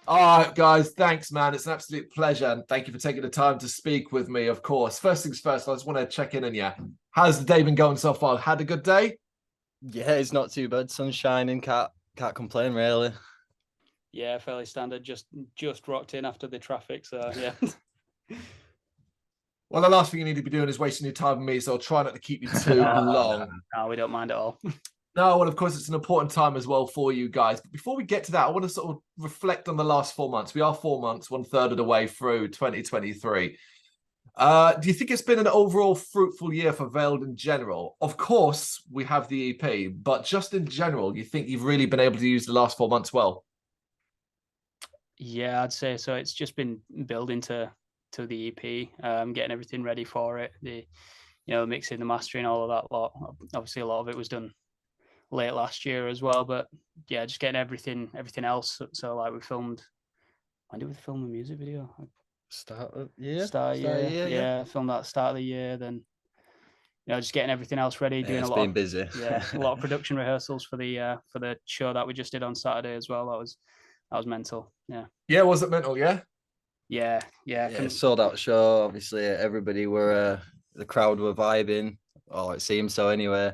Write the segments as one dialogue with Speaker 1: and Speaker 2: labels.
Speaker 1: All right, guys, thanks, man. It's an absolute pleasure. And thank you for taking the time to speak with me, of course. First things first, I just want to check in on you. How's the day been going so far? Had a good day?
Speaker 2: Yeah, it's not too bad. Sun's shining. Can't complain really.
Speaker 3: Yeah, fairly standard. Just rocked in after the traffic, so yeah.
Speaker 1: Well, the last thing you need to be doing is wasting your time with me, so I'll try not to keep you too long.
Speaker 3: No, we don't mind at all.
Speaker 1: No, well, of course, it's an important time as well for you guys. But before we get to that, I want to sort of reflect on the last 4 months. We are 4 months, one third of the way through 2023. Do you think it's been an overall fruitful year for Veiled in general? Of course, we have the EP, but just in general, you think you've really been able to use the last 4 months well?
Speaker 3: Yeah, I'd say so. It's just been building to the EP, getting everything ready for it. The mixing, the mastering, all of that lot. Obviously, a lot of it was done late last year as well, but yeah, just getting everything else. So like we filmed. When did we film the music video?
Speaker 2: Start of year.
Speaker 3: Yeah. Filmed that start of the year. Then just getting everything else ready. Doing
Speaker 2: it's been busy.
Speaker 3: Yeah, a lot of production rehearsals for the show that we just did on Saturday as well. That was mental. Yeah.
Speaker 1: Yeah, was it mental? Yeah.
Speaker 3: Yeah.
Speaker 2: Sold out show. Obviously, everybody were the crowd were vibing. Oh, it seemed so anyway.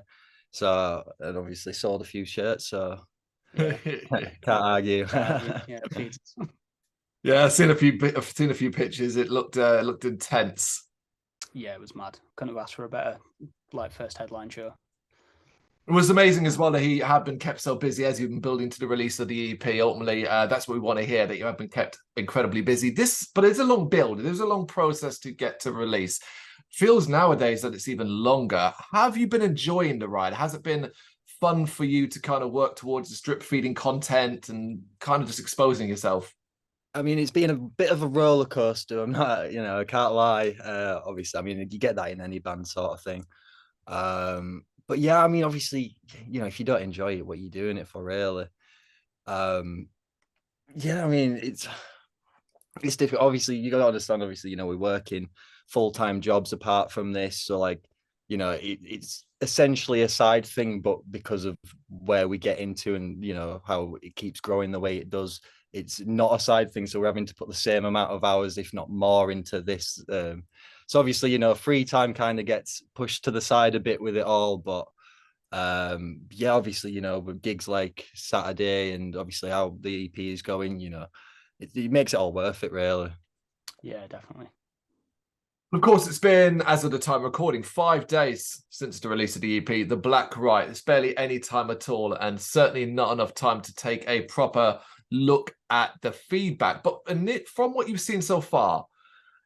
Speaker 2: So, and obviously sold a few shirts. So,
Speaker 3: yeah.
Speaker 2: can't argue.
Speaker 3: Yeah.
Speaker 1: Yeah, I've seen a few pictures. It looked intense.
Speaker 3: Yeah, it was mad. Couldn't have asked for a better first headline show.
Speaker 1: It was amazing as well that he had been kept so busy as you've been building to the release of the EP. Ultimately, that's what we want to hear, that you have been kept incredibly busy. But it's a long build. There's a long process to get to release. Feels nowadays that it's even longer. Have you been enjoying the ride? Has it been fun for you to kind of work towards the drip feeding content and kind of just exposing yourself?
Speaker 2: I mean, it's been a bit of a roller coaster. I'm not, I can't lie. Obviously, I mean, you get that in any band sort of thing. But yeah, I mean, obviously, if you don't enjoy it, what are you doing it for, really? Yeah, I mean, it's difficult. Obviously, you got to understand. Obviously, we're working full-time jobs apart from this, so it's essentially a side thing. But because of where we get into and how it keeps growing the way it does, it's not a side thing. So we're having to put the same amount of hours, if not more, into this. So obviously, free time kind of gets pushed to the side a bit with it all. But yeah, obviously, with gigs like Saturday and obviously how the EP is going, it makes it all worth it, really.
Speaker 3: Yeah, definitely.
Speaker 1: Of course, it's been, as of the time recording, 5 days since the release of the EP, The Black Right. It's barely any time at all, and certainly not enough time to take a proper look at the feedback. But from what you've seen so far,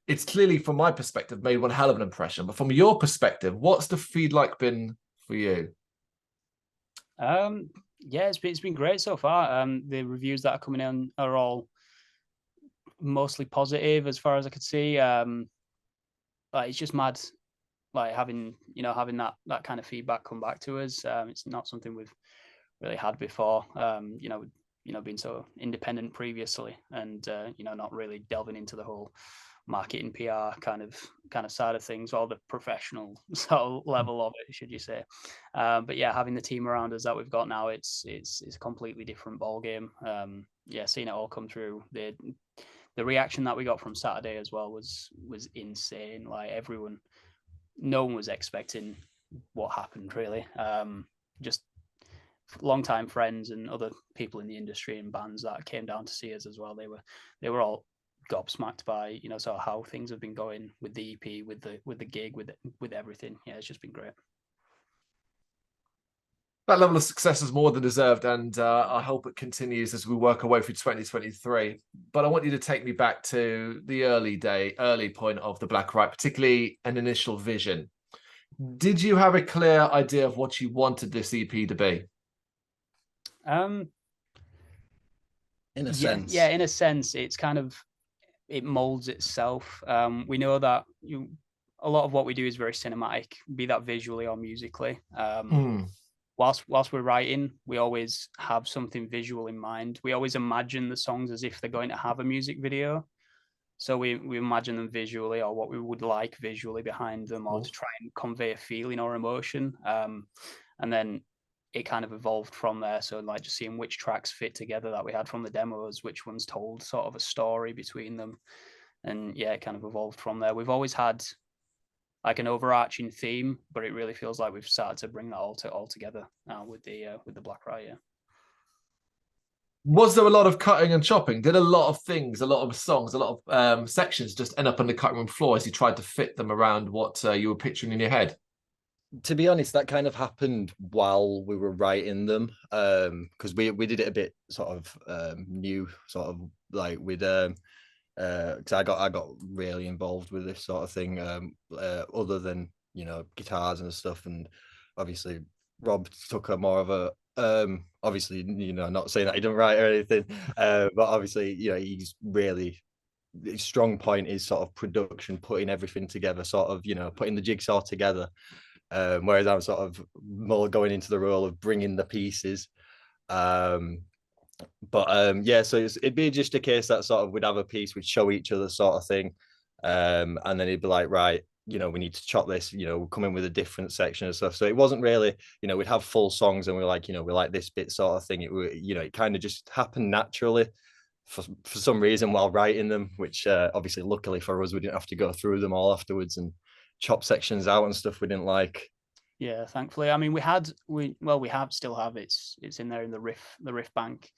Speaker 1: it's clearly, from my perspective, made one hell of an impression. But from your perspective, what's the feedback been for you?
Speaker 3: Yeah, it's been great so far. The reviews that are coming in are all mostly positive, as far as I could see. It's just mad, having that kind of feedback come back to us. It's not something we've really had before. Being so independent previously, and not really delving into the whole marketing PR kind of side of things, or the professional sort of level of it, should you say. But yeah, having the team around us that we've got now, it's a completely different ball game. Yeah, seeing it all come through, the reaction that we got from Saturday as well was insane. No one was expecting what happened, really. Just long-time friends and other people in the industry and bands that came down to see us as well. They were all gobsmacked by sort of how things have been going with the EP, with the gig, with everything. Yeah, it's just been great.
Speaker 1: That level of success is more than deserved, and I hope it continues as we work our way through 2023. But I want you to take me back to the early point of the Black Right, particularly an initial vision. Did you have a clear idea of what you wanted this EP to be?
Speaker 2: In a sense.
Speaker 3: Yeah, in a sense, it's kind of, it molds itself. We know that a lot of what we do is very cinematic, be that visually or musically. Whilst we're writing, we always have something visual in mind. We always imagine the songs as if they're going to have a music video. So we imagine them visually, or what we would like visually behind them, or to try and convey a feeling or emotion. And then it kind of evolved from there. So like just seeing which tracks fit together that we had from the demos, which ones told sort of a story between them. And yeah, it kind of evolved from there. We've always had like an overarching theme, but it really feels like we've started to bring that all together now with the Blackrye. Yeah.
Speaker 1: Was there a lot of cutting and chopping? Did a lot of things, a lot of songs, a lot of sections just end up on the cutting room floor as you tried to fit them around what you were picturing in your head?
Speaker 2: To be honest, that kind of happened while we were writing them, because we did it a bit sort of new, sort of like with because I got really involved with this sort of thing, other than, you know, guitars and stuff, and obviously Rob took a more of a obviously, you know, not saying that he didn't write or anything, but obviously, you know, he's really, his strong point is sort of production, putting everything together, sort of, you know, putting the jigsaw together. Whereas I'm sort of more going into the role of bringing the pieces. Yeah, so it'd be just a case that sort of we'd have a piece, we'd show each other sort of thing, and then he'd be like, right, you know, we need to chop this, you know, we'll come in with a different section and stuff. So it wasn't really, you know, we'd have full songs and we're like, you know, we like this bit sort of thing. It, you know, it kind of just happened naturally for some reason while writing them, which obviously luckily for us, we didn't have to go through them all afterwards and chop sections out and stuff we didn't like.
Speaker 3: Yeah, thankfully. I mean, we still have it's in there in the riff bank.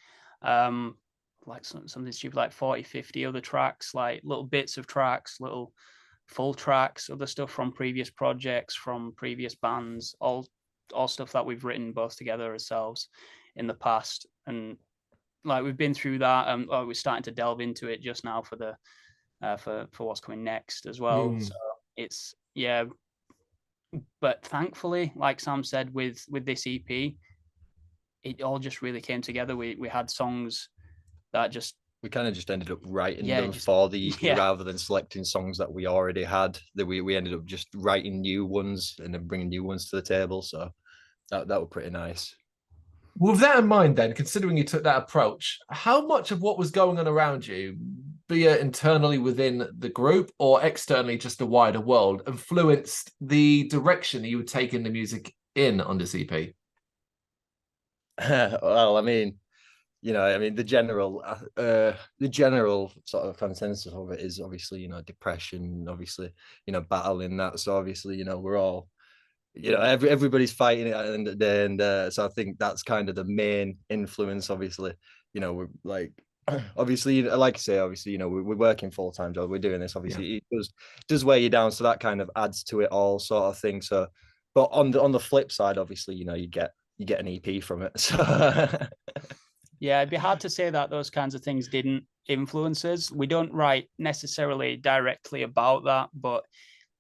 Speaker 3: Like something stupid like 40, 50 other tracks, like little bits of tracks, little full tracks, other stuff from previous projects, from previous bands, all stuff that we've written both together ourselves in the past. And like we've been through that, and we're starting to delve into it just now for the for what's coming next as well. So it's, yeah. But thankfully, like Sam said, with this EP, it all just really came together. We had songs that just,
Speaker 2: we kind of just ended up writing
Speaker 3: yeah,
Speaker 2: them
Speaker 3: just,
Speaker 2: for the EP
Speaker 3: yeah.
Speaker 2: rather than selecting songs that we already had. That we ended up just writing new ones and then bringing new ones to the table. So that was pretty nice.
Speaker 1: With that in mind, then, considering you took that approach, how much of what was going on around you, be it internally within the group or externally just the wider world, influenced the direction that you were taking the music in on this EP?
Speaker 2: Well, I mean, you know, I mean, the general sort of consensus of it is obviously, you know, depression, obviously, you know, battling that. So obviously, you know, we're all, you know, everybody's fighting it at the end of the day, and so I think that's kind of the main influence. Obviously, you know, we're like, obviously, like I say, obviously, you know, we're working full-time job, we're doing this, obviously, it does weigh you down, so that kind of adds to it all, sort of thing. So, but on the flip side, obviously, you know, you get an EP from it. So
Speaker 3: yeah, it'd be hard to say that those kinds of things didn't influence us. We don't write necessarily directly about that, but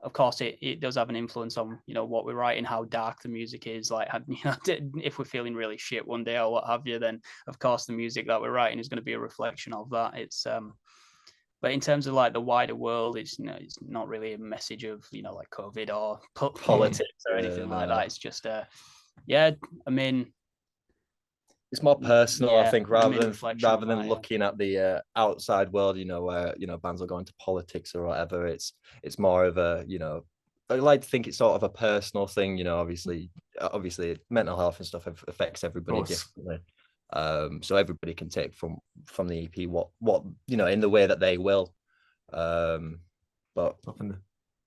Speaker 3: of course it does have an influence on, you know, what we're writing, how dark the music is. Like, you know, if we're feeling really shit one day or what have you, then of course the music that we're writing is going to be a reflection of that. It's but in terms of like the wider world, it's, you know, it's not really a message of, you know, like COVID or politics or anything like that. It's just yeah, I mean,
Speaker 2: it's more personal, I think, rather than
Speaker 3: that,
Speaker 2: looking at the outside world, you know, where, you know, bands will go into politics or whatever. It's more of a, you know, I like to think it's sort of a personal thing, you know. Obviously mental health and stuff affects everybody differently. So everybody can take from the EP what you know, in the way that they will. But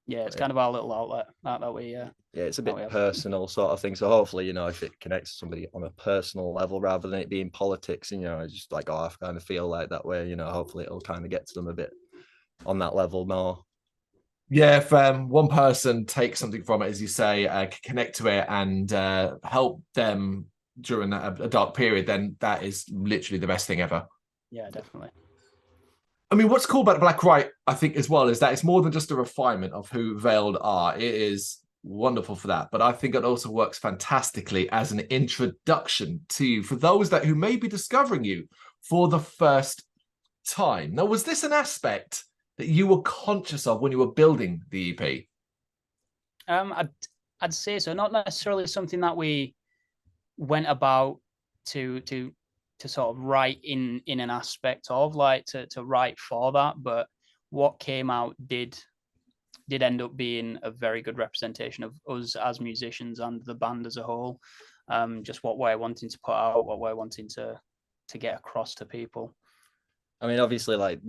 Speaker 3: yeah, it's kind of our little outlet that we
Speaker 2: yeah, it's a bit personal sort of thing. So hopefully, you know, if it connects to somebody on a personal level rather than it being politics, and, you know, it's just like, oh, I kind of feel like that way, you know, hopefully it'll kind of get to them a bit on that level more.
Speaker 1: Yeah, if one person takes something from it, as you say, connect to it and help them during a dark period, then that is literally the best thing ever.
Speaker 3: Yeah, definitely.
Speaker 1: I mean, what's cool about Blackrye, I think, as well, is that it's more than just a refinement of who Veiled are. It is wonderful for that, but I think it also works fantastically as an introduction to you for those who may be discovering you for the first time. Now, was this an aspect that you were conscious of when you were building the EP?
Speaker 3: I'd say so. Not necessarily something that we went about to sort of write in an aspect of, like, to write for that, but what came out did end up being a very good representation of us as musicians and the band as a whole. just what we're wanting to put out, what we're wanting to get across to people.
Speaker 2: I mean, obviously, like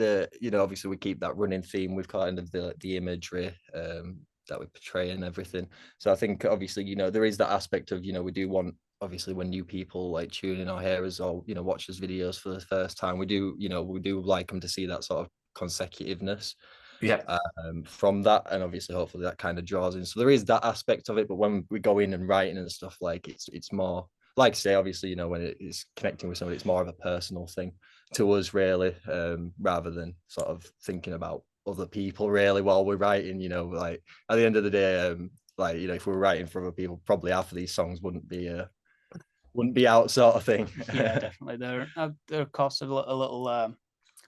Speaker 2: obviously we keep that running theme with kind of the imagery that we portray and everything. So I think obviously, there is that aspect of, we do want, obviously, when new people like tune in or hear us or, watch us videos for the first time, we do like them to see that sort of consecutiveness from that, and obviously hopefully that kind of draws in. So there is that aspect of it, but when we go in and writing and stuff, like it's more, like I say, obviously, when it's connecting with somebody, it's more of a personal thing to us, really, rather than sort of thinking about other people really while we're writing. Like at the end of the day, if we were writing for other people, probably half of these songs wouldn't be out, sort of thing.
Speaker 3: Yeah, definitely. They're of course a little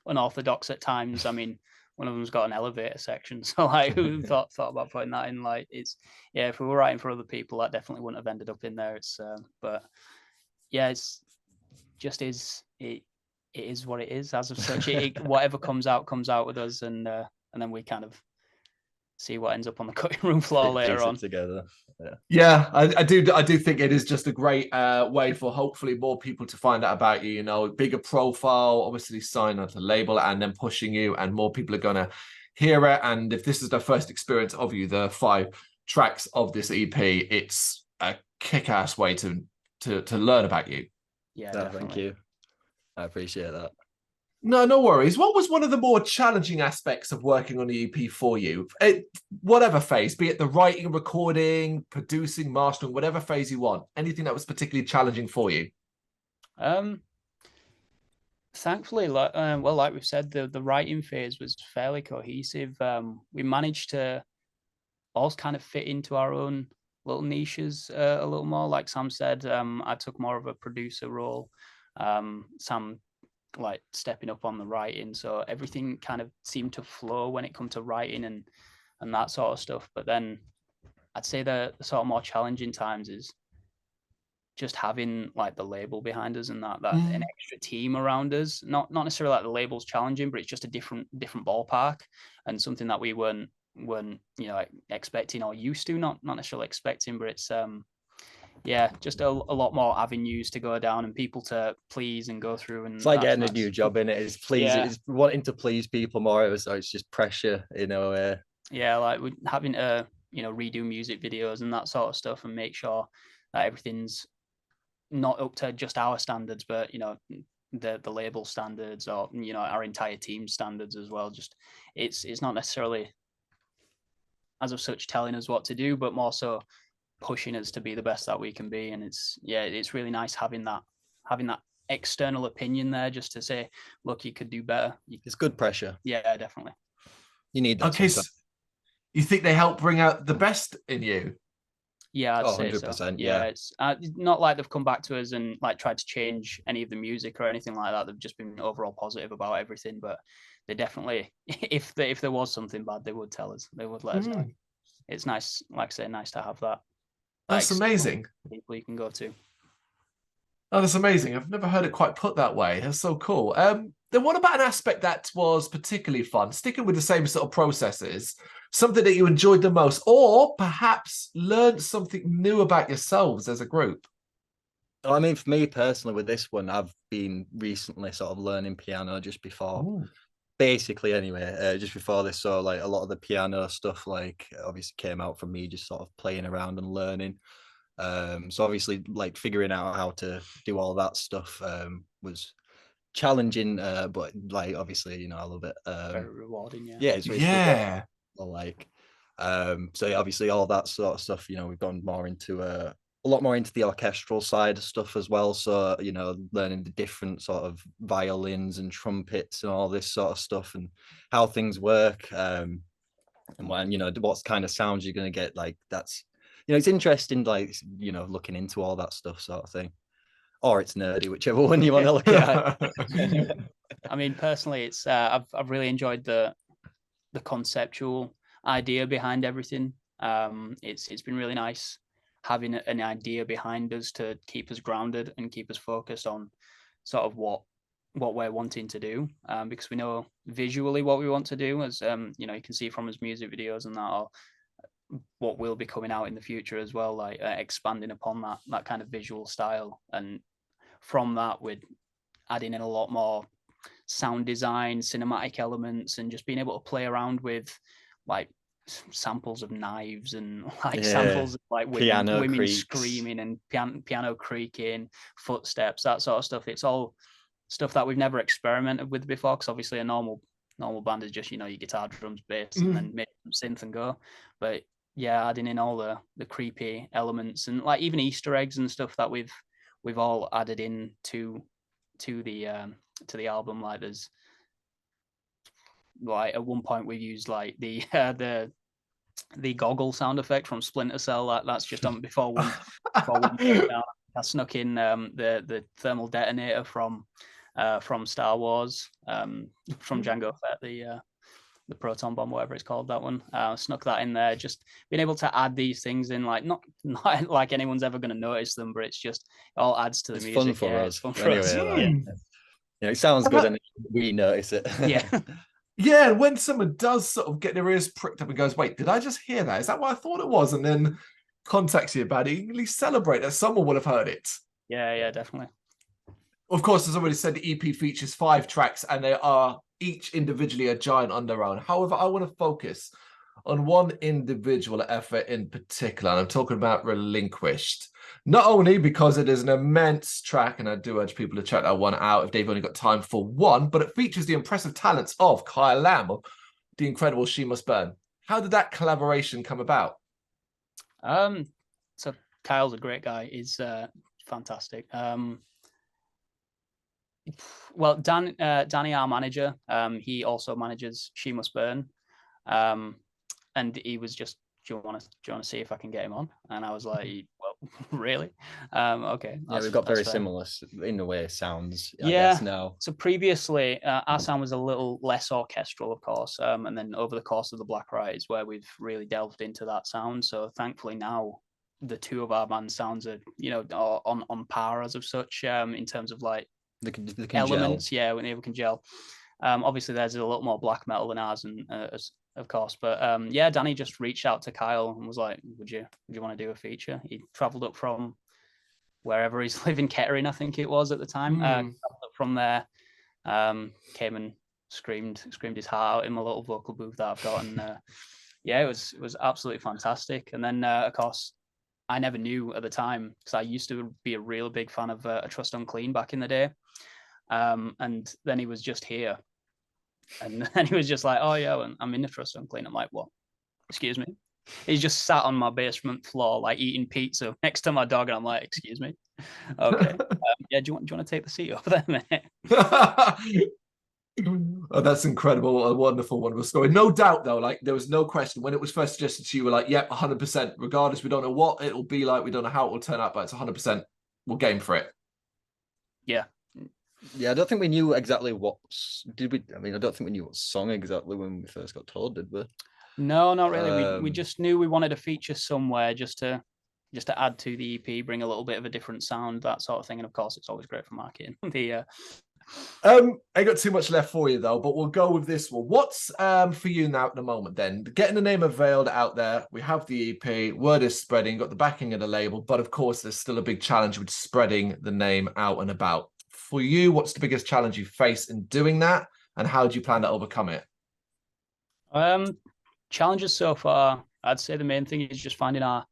Speaker 3: unorthodox at times. I mean, one of them's got an elevator section, so like, who thought about putting that in? Like, if we were writing for other people, that definitely wouldn't have ended up in there. It's but yeah, it's just it is what it is. As of such, whatever comes out with us, and then we kind of see what ends up on the cutting room floor later on
Speaker 2: together.
Speaker 1: Yeah, I do think it is just a great way for hopefully more people to find out about you, bigger profile, obviously sign on to the label and then pushing you, and more people are gonna hear it. And if this is their first experience of you, the 5 tracks of this EP, it's a kick-ass way to learn about you.
Speaker 3: Yeah,
Speaker 2: thank you. I appreciate that.
Speaker 1: No worries. What was one of the more challenging aspects of working on the EP for you? Whatever phase, be it the writing, recording, producing, mastering, whatever phase you want. Anything that was particularly challenging for you?
Speaker 3: Thankfully, like we've said, the writing phase was fairly cohesive. We managed to all kind of fit into our own little niches a little more. Like Sam said, I took more of a producer role. Sam like stepping up on the writing, so everything kind of seemed to flow when it comes to writing and that sort of stuff. But then I'd say the sort of more challenging times is just having like the label behind us and that an extra team around us. Not necessarily like the label's challenging, but it's just a different ballpark, and something that we weren't like expecting or used to. Not necessarily expecting, but it's just a lot more avenues to go down and people to please and go through. And
Speaker 2: it's like getting a new job in it. It's it's wanting to please people more, so it's just pressure,
Speaker 3: like having to redo music videos and that sort of stuff, and make sure that everything's not up to just our standards, but the label standards, or our entire team standards as well. Just it's not necessarily as of such telling us what to do, but more so pushing us to be the best that we can be. And it's really nice having that external opinion there, just to say, look, you could do better.
Speaker 2: It's good pressure.
Speaker 3: Yeah, definitely.
Speaker 1: You need that. Okay, so you think they help bring out the best in you?
Speaker 3: Yeah, I'd say
Speaker 2: 100%,
Speaker 3: so.
Speaker 2: Yeah,
Speaker 3: it's not like they've come back to us and like tried to change any of the music or anything like that. They've just been overall positive about everything. But they definitely, if there was something bad, they would tell us. They would let us know. It's nice, like I say, nice to have that.
Speaker 1: That's amazing.
Speaker 3: People you can go to.
Speaker 1: Oh, that's amazing. I've never heard it quite put that way. That's so cool. Then what about an aspect that was particularly fun? Sticking with the same sort of processes, something that you enjoyed the most, or perhaps learned something new about yourselves as a group?
Speaker 2: I mean, for me personally, with this one, I've been recently sort of learning piano just before. Basically, anyway, just before this, so like a lot of the piano stuff, like obviously came out from me just sort of playing around and learning. So obviously, like figuring out how to do all that stuff was challenging, but like obviously, I love it.
Speaker 3: Very rewarding.
Speaker 2: It's like, so obviously all that sort of stuff. We've gone more into a lot more into the orchestral side of stuff as well. So learning the different sort of violins and trumpets and all this sort of stuff, and how things work, and when what kind of sounds you're going to get. Like that's it's interesting, like looking into all that stuff, sort of thing. Or it's nerdy, whichever one you want to look at.
Speaker 3: I mean, personally, it's I've really enjoyed the conceptual idea behind everything. It's been really nice having an idea behind us to keep us grounded and keep us focused on sort of what we're wanting to do, because we know visually what we want to do, as you can see from his music videos and that, or what will be coming out in the future as well, like expanding upon that kind of visual style, and from that we're adding in a lot more sound design, cinematic elements, and just being able to play around with like samples of knives and like samples of like women screaming and piano creaking, footsteps, that sort of stuff. It's all stuff that we've never experimented with before, because obviously a normal band is just, your guitar, drums, bass, and then make some synth and go. But yeah, adding in all the creepy elements, and like even Easter eggs and stuff that we've all added in to the album. Like there's like at one point we used like the goggle sound effect from Splinter Cell. That's just on before one down. I snuck in the thermal detonator from Star Wars, from Jango Fett, the proton bomb, whatever it's called, that one. Snuck that in there. Just being able to add these things in, like not like anyone's ever going to notice them, but it's just, it all adds to the music.
Speaker 2: Fun for us.
Speaker 3: It's fun for us.
Speaker 2: It sounds good, and we notice it.
Speaker 3: Yeah.
Speaker 1: Yeah, when someone does sort of get their ears pricked up and goes, wait, did I just hear that? Is that what I thought it was? And then contacts you about it, you can at least celebrate that someone will have heard it.
Speaker 3: Yeah, definitely.
Speaker 1: Of course, as I already said, the EP features 5 tracks, and they are each individually a giant on their own. However, I want to focus on one individual effort in particular, and I'm talking about Relinquished. Not only because it is an immense track, and I do urge people to check that one out if they've only got time for one, but it features the impressive talents of Kyle Lamb of the incredible She Must Burn. How did that collaboration come about?
Speaker 3: So Kyle's a great guy. He's fantastic. Well, Danny, our manager, he also manages She Must Burn, and he was just, do you want to see if I can get him on? And I was like, well, really? Okay.
Speaker 2: Yeah, we've got very similar in a way sounds. I
Speaker 3: yeah.
Speaker 2: guess now.
Speaker 3: So previously, our sound was a little less orchestral, of course, and then over the course of the Black Riot is where we've really delved into that sound. So thankfully now the two of our band sounds are, on par as of such, in terms of like
Speaker 2: they can
Speaker 3: elements.
Speaker 2: gel.
Speaker 3: Yeah, when they can gel. Obviously there's a lot more black metal than ours, and of course, but yeah, Danny just reached out to Kyle and was like, would you want to do a feature? He traveled up from wherever he's living, Kettering, I think it was at the time. Traveled up from there, came and screamed his heart out in my little vocal booth that I've got, and yeah, it was absolutely fantastic. And then of course, I never knew at the time, because I used to be a real big fan of A Trust Unclean back in the day, and then he was just here. And then he was just like, oh yeah, I'm in the Trust Unclean. I'm like, what? Excuse me? He's just sat on my basement floor, like eating pizza next to my dog. And I'm like, excuse me? Okay. Yeah, do you want to take the seat over there, mate?
Speaker 1: Oh, that's incredible. A wonderful story. No doubt, though, like there was no question when it was first suggested to you, we're like, yep, 100%. Regardless, we don't know what it'll be like. We don't know how it will turn out, but it's 100%. We'll game for it.
Speaker 3: Yeah.
Speaker 2: Yeah, I don't think we knew exactly what did we. I mean, I don't think we knew what song exactly when we first got told, did we?
Speaker 3: No, not really. We just knew we wanted a feature somewhere just to add to the EP, bring a little bit of a different sound, that sort of thing. And of course, it's always great for marketing.
Speaker 1: I got too much left for you though, but we'll go with this one. What's for you now at the moment then? Getting the name of Veiled out there, we have the EP, word is spreading, got the backing of the label, but of course there's still a big challenge with spreading the name out and about. For you, what's the biggest challenge you face in doing that, and how do you plan to overcome it?
Speaker 3: Challenges so far, I'd say the main thing is just finding our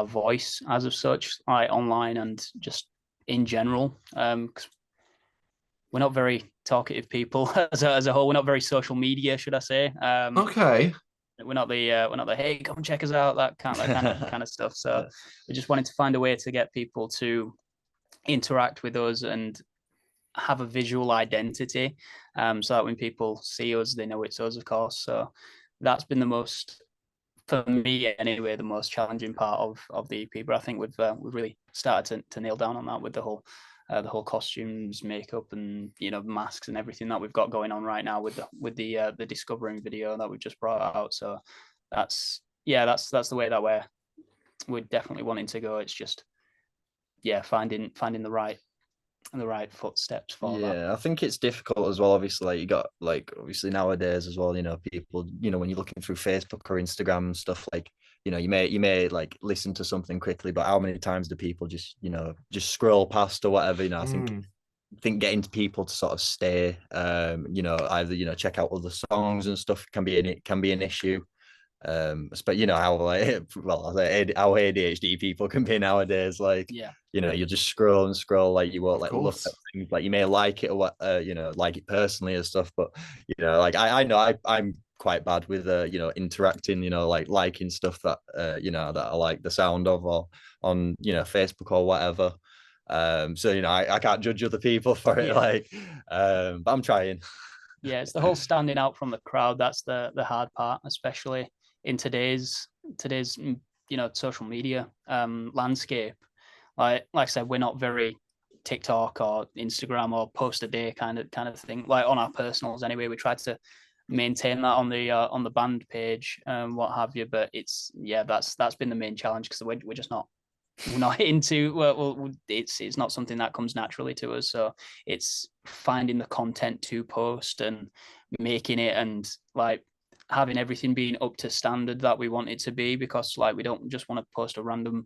Speaker 3: voice as of such, like online and just in general. 'Cause we're not very talkative people as a whole. We're not very social media, should I say?
Speaker 1: Okay.
Speaker 3: We're not the hey, come and check us out, that kind of stuff. So we just wanted to find a way to get people to interact with us and have a visual identity, so that when people see us, they know it's us, of course. So that's been the most, for me anyway, the most challenging part of the EP. But I think we've really started to nail down on that with the whole costumes, makeup, and masks and everything that we've got going on right now with the Discovering video that we've just brought out. So that's the way that we're definitely wanting to go. It's just finding the right footsteps for that.
Speaker 2: Yeah, I think it's difficult as well. Obviously, like you got obviously nowadays as well, people, when you're looking through Facebook or Instagram and stuff, like you may like listen to something quickly, but how many times do people just scroll past or whatever? I think getting people to sort of stay, either check out other songs and stuff can be an issue. But how like how ADHD people can be nowadays. Like, you just scroll and scroll, like you won't like look at things, like you may like it or what, like it personally and stuff. But like I know I'm quite bad with interacting, like liking stuff that that I like the sound of, or on Facebook or whatever. So I can't judge other people for it, but I'm trying.
Speaker 3: Yeah, it's the whole standing out from the crowd. That's the hard part, especially in today's social media landscape. Like I said, we're not very TikTok or Instagram or post a day kind of thing. Like on our personals anyway, we try to maintain that on the band page and what have you. But that's been the main challenge, because we're just not into it's not something that comes naturally to us. So it's finding the content to post and making it, and like having everything being up to standard that we want it to be, because like we don't just want to post a random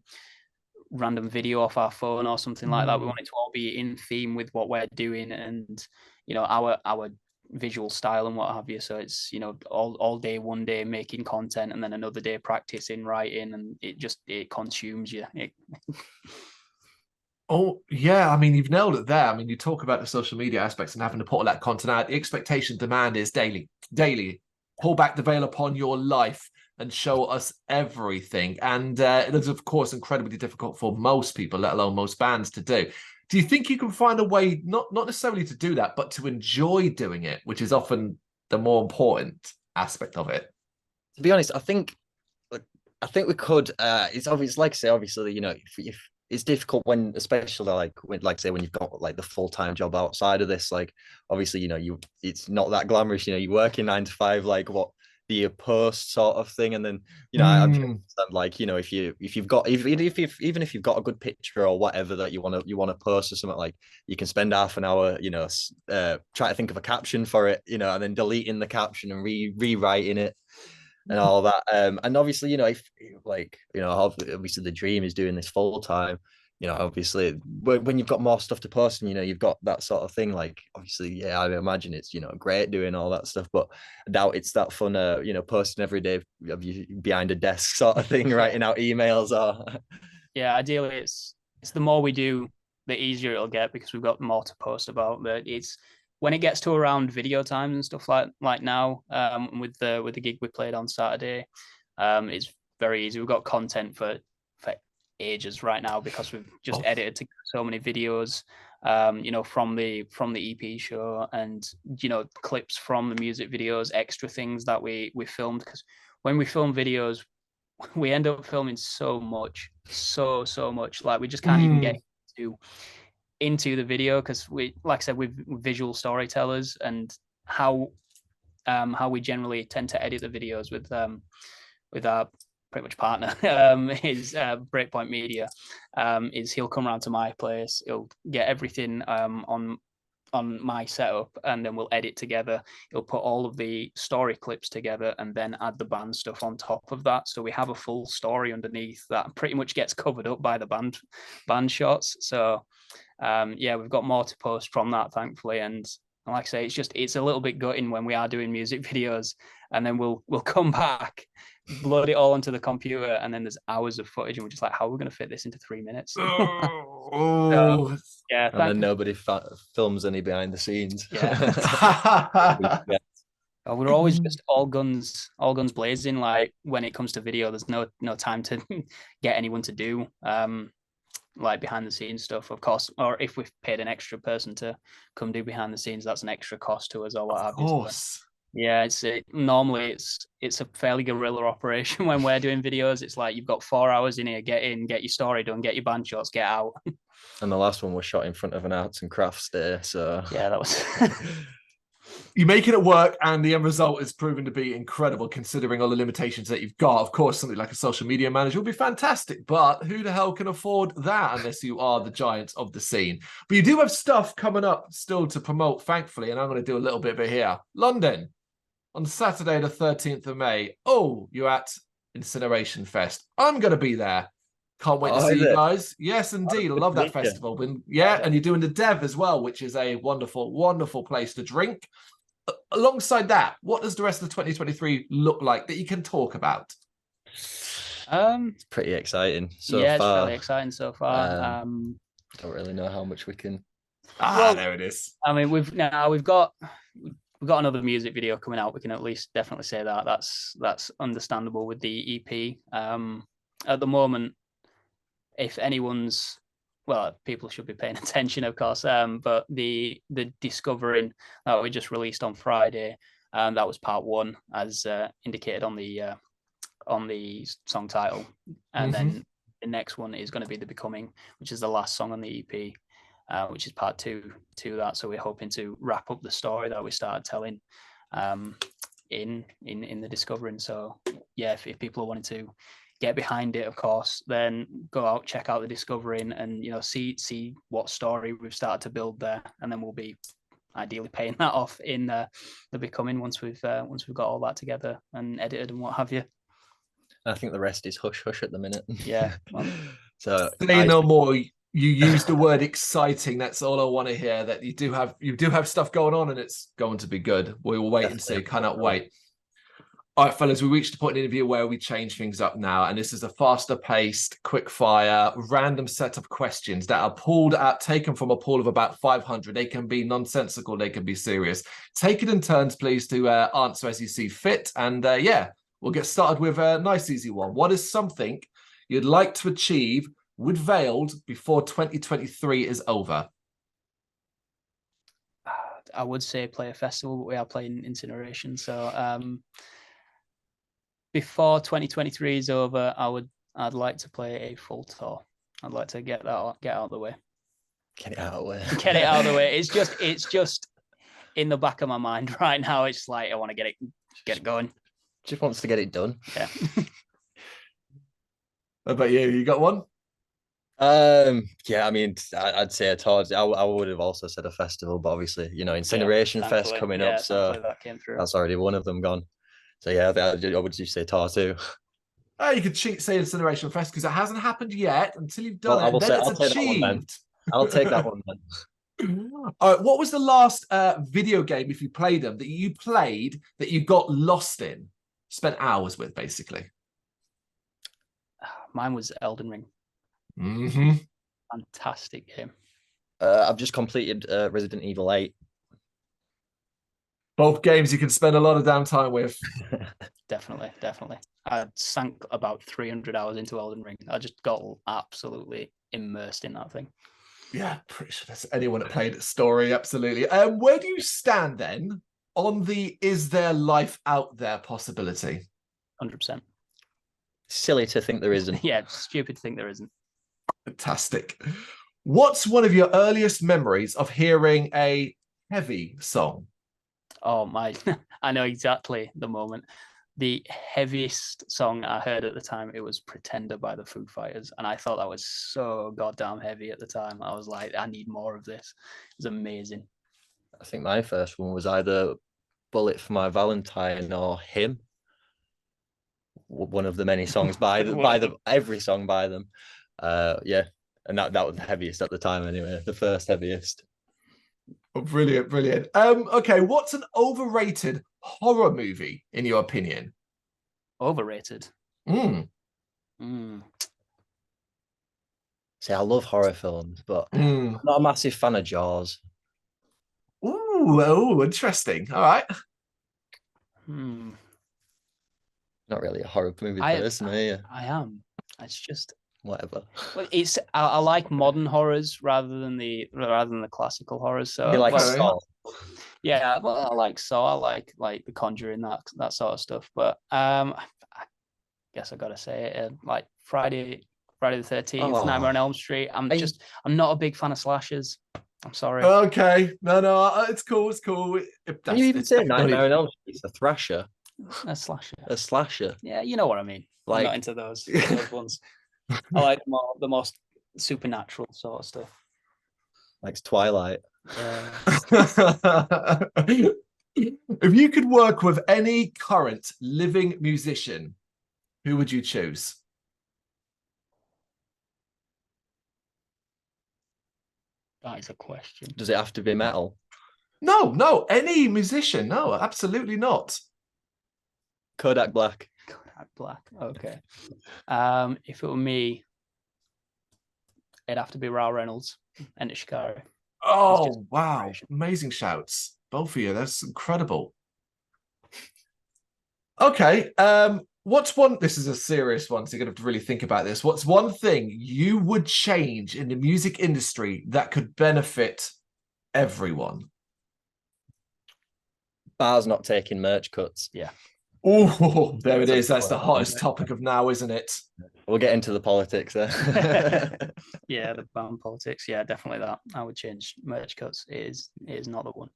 Speaker 3: video off our phone or something like that. We want it to all be in theme with what we're doing, and our visual style and what have you. So it's all day, one day making content, and then another day practicing writing, and it consumes you.
Speaker 1: Oh yeah, I mean, you've nailed it there. I mean, you talk about the social media aspects and having to put all that content out. The expectation demand is daily. Pull back the veil upon your life and show us everything. And it is, of course, incredibly difficult for most people, let alone most bands, to do. Do you think you can find a way, not necessarily to do that, but to enjoy doing it, which is often the more important aspect of it?
Speaker 2: To be honest, I think we could. It's obvious, like I say, obviously, if it's difficult when, especially when you've got like the full-time job outside of this. Like, obviously, it's not that glamorous. You're working 9 to 5, like what the post sort of thing, and then I understand, like if you've got even if you've got a good picture or whatever that you want to post or something, like you can spend half an hour try to think of a caption for it, and then deleting the caption and rewriting it and all that. And obviously, if obviously the dream is doing this full time. Obviously, when you've got more stuff to post and you've got that sort of thing, like obviously, I imagine it's great doing all that stuff, but I doubt it's that fun. Posting every day of you behind a desk sort of thing, writing out emails or.
Speaker 3: Yeah, ideally, it's the more we do, the easier it'll get, because we've got more to post about. But it's when it gets to around video times and stuff like now, with the gig we played on Saturday, it's very easy. We've got content for ages right now, because we've just edited together so many videos, from the EP show, and clips from the music videos, extra things that we filmed, because when we film videos, we end up filming so much, like we just can't even get into the video, because we, like I said, we're visual storytellers, and how we generally tend to edit the videos with our pretty much partner is Breakpoint Media, is he'll come around to my place, he'll get everything on my setup, and then we'll edit together. He'll put all of the story clips together and then add the band stuff on top of that, so we have a full story underneath that pretty much gets covered up by the band shots. So we've got more to post from that, thankfully. And like I say, it's a little bit gutting when we are doing music videos, and then we'll come back, load it all onto the computer, and then there's hours of footage, and we're just like, how are we going to fit this into 3 minutes?
Speaker 1: So,
Speaker 2: and then nobody films any behind the scenes.
Speaker 3: We're always just all guns blazing. Like when it comes to video, there's no time to get anyone to do like behind the scenes stuff, of course. Or if we've paid an extra person to come do behind the scenes, that's an extra cost to us or what have you. Of course. Yeah, normally it's a fairly guerrilla operation when we're doing videos. It's like, you've got 4 hours in here, get in, get your story done, get your band shots, get out.
Speaker 2: And the last one was shot in front of an arts and crafts day, so
Speaker 3: yeah, that was.
Speaker 1: You're making it work, and the end result is proven to be incredible, considering all the limitations that you've got. Of course, something like a social media manager would be fantastic, but who the hell can afford that unless you are the giants of the scene? But you do have stuff coming up still to promote, thankfully, and I'm going to do a little bit of it here. London, on Saturday the 13th of May. Oh, you're at Incineration Fest. I'm going to be there. Can't wait to
Speaker 2: Oh,
Speaker 1: see
Speaker 2: is
Speaker 1: you
Speaker 2: it?
Speaker 1: guys. Yes, indeed. I love that
Speaker 2: meet you.
Speaker 1: festival. Yeah, and you're doing the Dev as well, which is a wonderful, wonderful place to drink. Alongside that, what does the rest of 2023 look like that you can talk about?
Speaker 2: It's pretty exciting so
Speaker 3: yeah,
Speaker 2: far.
Speaker 3: it's fairly exciting so far.
Speaker 2: Don't really know how much we can.
Speaker 1: Well, there it is.
Speaker 3: I mean, we've got another music video coming out. We can at least definitely say that. That's understandable with the EP. At the moment, if anyone's, well, people should be paying attention, of course. But the Discovering that we just released on Friday, that was part one, as indicated on the song title, and then the next one is going to be The Becoming, which is the last song on the EP, which is part two to that. So we're hoping to wrap up the story that we started telling in the Discovering. So yeah, if people are wanting to get behind it, of course, then go out, check out the Discovering, and see what story we've started to build there, and then we'll be ideally paying that off in The Becoming once we've got all that together and edited and what have you.
Speaker 2: I think the rest is hush hush at the minute.
Speaker 3: Yeah. Well,
Speaker 2: so
Speaker 1: say no more. You use the word exciting. That's all I want to hear. That you do have stuff going on, and it's going to be good. We will wait and see. Cannot wait. All right, fellas, we reached the point in the interview where we change things up now, and this is a faster-paced, quick-fire, random set of questions that are taken from a pool of about 500. They can be nonsensical, they can be serious. Take it in turns, please, to answer as you see fit. And yeah, we'll get started with a nice, easy one. What is something you'd like to achieve with Veiled before 2023 is over?
Speaker 3: I would say play a festival, but we are playing Incineration. So before 2023 is over, I'd like to play a full tour. I'd like to get out of the way.
Speaker 2: Get it out of the way.
Speaker 3: Get it out of the way. It's just in the back of my mind right now. It's like I want to get it going.
Speaker 2: Just wants to get it done.
Speaker 3: Yeah.
Speaker 1: What about you? You got one?
Speaker 2: Yeah, I mean, I'd say a tour. I would have also said a festival, but obviously, Incineration Fest coming up, so
Speaker 3: that came through.
Speaker 2: That's already one of them gone. So yeah, I would just say tour too.
Speaker 1: Oh, you could say Incineration Fest because it hasn't happened yet. Until you've done
Speaker 2: Well,
Speaker 1: it, then it's achieved.
Speaker 2: I'll take that one then.
Speaker 1: All right, what was the last video game, if you played them, that you played that you got lost in, spent hours with, basically?
Speaker 3: Mine was Elden Ring.
Speaker 1: Mm-hmm.
Speaker 3: Fantastic game.
Speaker 2: I've just completed Resident Evil 8.
Speaker 1: Both games you can spend a lot of damn time with.
Speaker 3: Definitely. I sank about 300 hours into Elden Ring. I just got absolutely immersed in that thing.
Speaker 1: Yeah, pretty sure that's anyone that played Story, absolutely. Where do you stand then on the is there life out there possibility?
Speaker 3: 100%.
Speaker 2: Silly to think there isn't.
Speaker 3: Yeah, stupid to think there isn't.
Speaker 1: Fantastic. What's one of your earliest memories of hearing a heavy song?
Speaker 3: Oh my, I know exactly the moment. The heaviest song I heard at the time, it was Pretender by the Foo Fighters. And I thought that was so goddamn heavy at the time. I was like, I need more of this. It was amazing.
Speaker 2: I think my first one was either Bullet for My Valentine or Him. One of the many songs every song by them. Yeah. And that was the heaviest at the time anyway, the first heaviest.
Speaker 1: Oh, brilliant. Okay, what's an overrated horror movie in your opinion?
Speaker 3: Overrated?
Speaker 2: See, I love horror films, but I'm not a massive fan of Jaws.
Speaker 1: Ooh, interesting. All right.
Speaker 2: Not really a horror movie person, are you?
Speaker 3: I am. It's just
Speaker 2: whatever.
Speaker 3: Well, I like modern horrors rather than the classical horrors. So
Speaker 2: you like Saw?
Speaker 3: Yeah, well, I like Saw. I like The Conjuring, that sort of stuff. But I guess I gotta say it. Like Friday the 13th, Nightmare on Elm Street. I'm not a big fan of slashers. I'm sorry.
Speaker 1: Okay, no, it's cool.
Speaker 2: Can you even say Nightmare on Elm Street? It's a thrasher.
Speaker 3: A slasher.
Speaker 2: A slasher.
Speaker 3: Yeah, you know what I mean.
Speaker 2: Like,
Speaker 3: I'm not into those ones. I like the most supernatural sort of stuff.
Speaker 2: Like Twilight.
Speaker 3: Yeah.
Speaker 1: If you could work with any current living musician, who would you choose?
Speaker 3: That is a question.
Speaker 2: Does it have to be metal?
Speaker 1: No, any musician. No, absolutely not.
Speaker 2: Kodak Black.
Speaker 3: Kodak Black. Okay. If it were me, it'd have to be Rao Reynolds and Shikari.
Speaker 1: Oh, wow. Amazing shouts. Both of you. That's incredible. Okay. What's one, this is a serious one, so you're going to have to really think about this. What's one thing you would change in the music industry that could benefit everyone?
Speaker 2: Bars not taking merch cuts.
Speaker 3: Yeah.
Speaker 1: Oh, there it is. That's the hottest topic of now, isn't it?
Speaker 2: We'll get into the politics there.
Speaker 3: Yeah, the band politics. Yeah, definitely that. I would change merch cuts. It is not the one.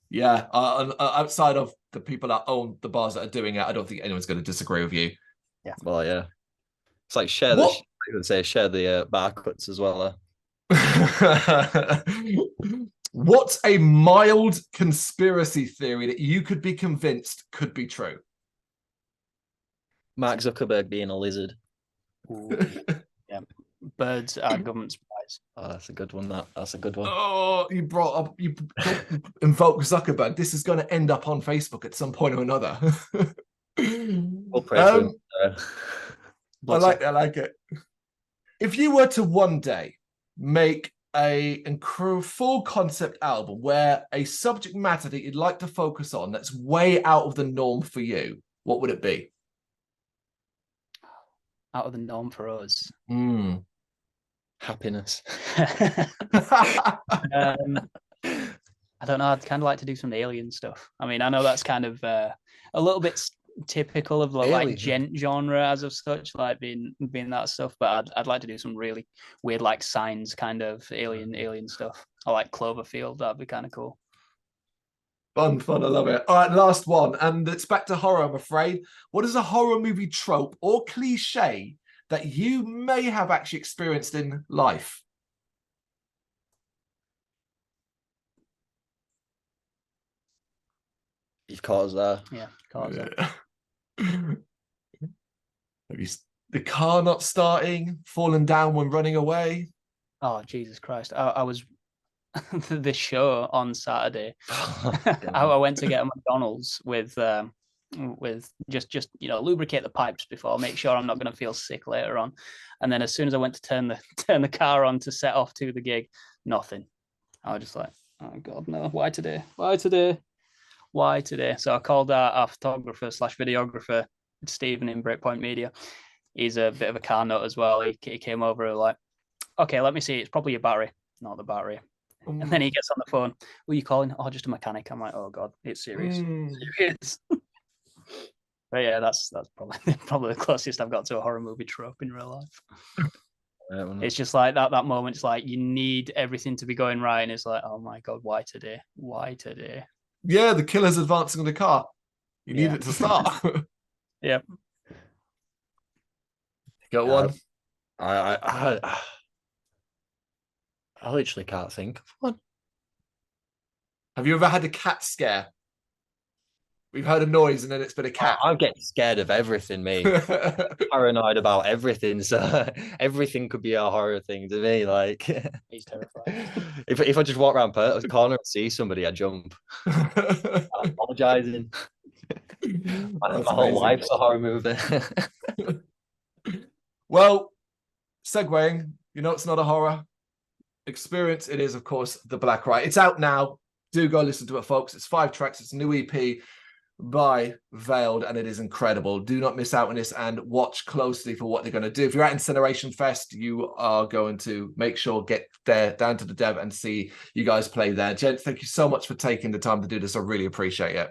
Speaker 1: Yeah, outside of the people that own the bars that are doing it, I don't think anyone's going to disagree with you.
Speaker 3: Yeah.
Speaker 2: Well, yeah. It's like share the bar cuts as well.
Speaker 1: What's a mild conspiracy theory that you could be convinced could be true?
Speaker 2: Mark Zuckerberg being a lizard.
Speaker 3: Ooh, yeah. Birds are government spies.
Speaker 2: Oh, that's a good one. That's a good one.
Speaker 1: Oh, you invoke Zuckerberg. This is going to end up on Facebook at some point or anotother.
Speaker 2: We'll pray for him.
Speaker 1: I like it. If you were to one day make a full concept album where a subject matter that you'd like to focus on that's way out of the norm for you, what would it be?
Speaker 3: Out of the norm for us.
Speaker 2: Happiness.
Speaker 3: I don't know. I'd kind of like to do some alien stuff. I mean, I know that's kind of a little bit typical of the like gent genre as of such, like being that stuff. But I'd like to do some really weird, like Signs kind of alien stuff. I like Cloverfield. That'd be kind of cool.
Speaker 1: Fun. I love it. All right, last one, and it's back to horror, I'm afraid. What is a horror movie trope or cliche that you may have actually experienced in life?
Speaker 2: You've caught us there.
Speaker 3: Yeah, caught us there.
Speaker 1: The car not starting, falling down when running away.
Speaker 3: Oh, Jesus Christ. I was this show on Saturday. I went to get a McDonald's with just lubricate the pipes before, make sure I'm not going to feel sick later on. And then as soon as I went to turn the car on to set off to the gig, nothing. I was just like, oh God, no! Why today? So I called our photographer / videographer, Stephen in Breakpoint Media. He's a bit of a car nut as well. He came over like, okay, let me see. It's probably your battery, not the battery. And then he gets on the phone. Who are you calling? Oh, just a mechanic. I'm like, oh God, it's serious. Serious. But yeah, that's probably the closest I've got to a horror movie trope in real life. It's just like that moment. It's like you need everything to be going right, and it's like, oh my God, why today?
Speaker 1: Yeah, the killer's advancing on the car. You need it to start.
Speaker 3: Yep.
Speaker 1: Got one.
Speaker 2: I literally can't think of one.
Speaker 1: Have you ever had a cat scare? We've heard a noise and then it's been a cat.
Speaker 2: I'm getting scared of everything, mate. Paranoid about everything, so everything could be a horror thing to me. Like,
Speaker 3: he's terrified.
Speaker 2: If I just walk around the corner and see somebody, I jump. I'm apologizing. My whole life's a horror movie.
Speaker 1: Well, segueing, it's not a horror experience. It is, of course, The Black Rite. It's out now. Do go listen to it, folks. It's 5 tracks. It's a new EP by Veiled, and it is incredible. Do not miss out on this and watch closely for what they're going to do. If you're at Incineration Fest, you are going to make sure get there down to the Dev and see you guys play there. Gents, thank you so much for taking the time to do this. I really appreciate it.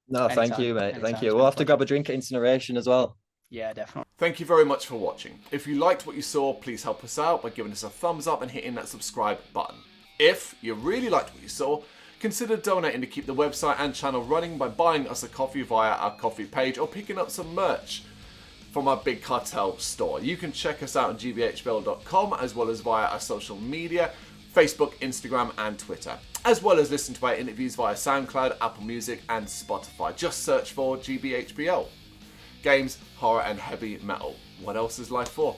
Speaker 2: No, anytime. Thank you, mate. Thank you. We'll have to grab a drink at Incineration as well.
Speaker 3: Yeah, definitely.
Speaker 1: Thank you very much for watching. If you liked what you saw, please help us out by giving us a thumbs up and hitting that subscribe button. If you really liked what you saw, consider donating to keep the website and channel running by buying us a coffee via our coffee page or picking up some merch from our Big Cartel store. You can check us out on gbhbl.com as well as via our social media, Facebook, Instagram and Twitter, as well as listen to our interviews via SoundCloud, Apple Music and Spotify. Just search for GBHBL. games, horror, and heavy metal. What else is life for?